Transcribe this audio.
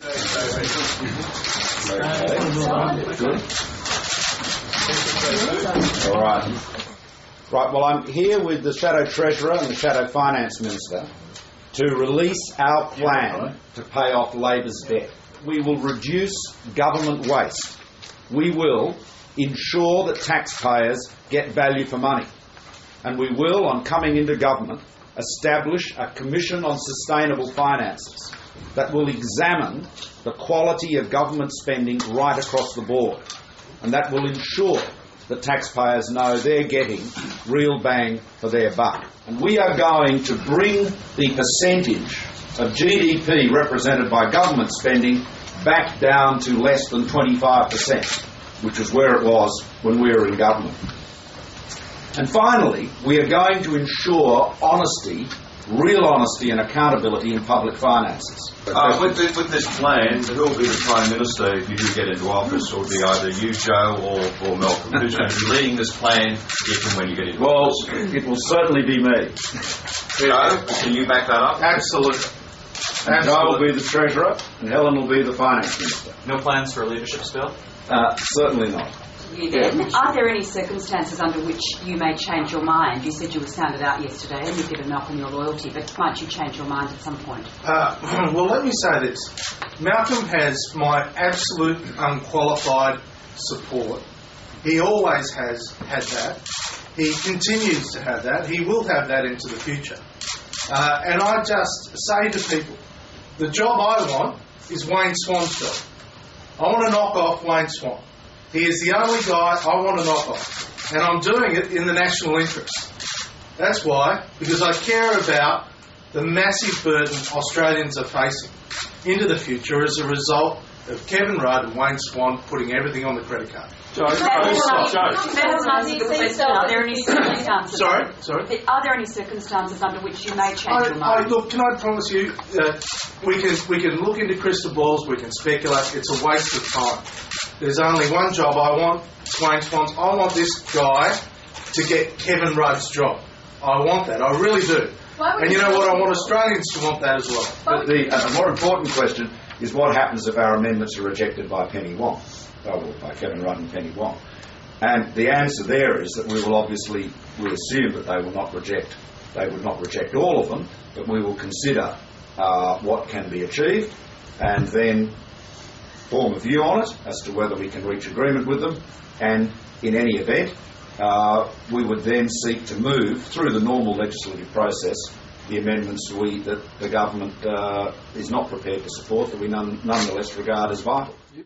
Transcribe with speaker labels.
Speaker 1: Good. All right. Right, well, I'm here with the Shadow Treasurer and the Shadow Finance Minister to release our plan to pay off Labor's debt. We will reduce government waste. We will ensure that taxpayers get value for money. And we will, on coming into government, establish a Commission on Sustainable Finances that will examine the quality of government spending right across the board. And that will ensure that taxpayers know they're getting real bang for their buck. And we are going to bring the percentage of GDP represented by government spending back down to less than 25%, which is where it was when we were in government. And finally, we are going to ensure honesty, real honesty and accountability in public finances.
Speaker 2: With this plan, who will be the Prime Minister if you do get into office? Or will be either you, Joe, or Malcolm? Who's going to be leading this plan if and when you get into office?
Speaker 1: Well, it will certainly be me.
Speaker 2: Joe, can you back that up?
Speaker 3: Absolutely.
Speaker 1: Joe will be the Treasurer and Helen will be the Finance Minister.
Speaker 4: No plans for a leadership spill?
Speaker 1: Certainly not.
Speaker 5: Are there any circumstances under which you may change your mind? You said you were sounded out yesterday and you've given up on your loyalty, but might you change your mind at some point?
Speaker 3: Well, let me say this. Malcolm has my absolute unqualified support. He always has had that. He continues to have that. He will have that into the future. And I just say to people, the job I want is Wayne Swan's job. I want to knock off Wayne Swan. He is the only guy I want to knock off. And I'm doing it in the national interest. That's why, because I care about the massive burden Australians are facing into the future as a result of Kevin Rudd and Wayne Swan putting everything on the credit card.
Speaker 5: Are there any circumstances?
Speaker 3: Sorry?
Speaker 5: Are there any circumstances under which you may change your mind?
Speaker 3: Look, can I promise you, we can look into crystal balls, we can speculate. It's a waste of time. There's only one job I want, Wayne Swan's. I want this guy to get Kevin Rudd's job. I want that. I really do. And you know what? I want Australians to want that as well.
Speaker 1: But the more important question is what happens if our amendments are rejected by Penny Wong, by Kevin Rudd and Penny Wong. And the answer there is that we assume that they would not reject all of them, but we will consider what can be achieved and then form a view on it as to whether we can reach agreement with them, and in any event we would then seek to move through the normal legislative process the amendments that the government is not prepared to support, that we nonetheless regard as vital.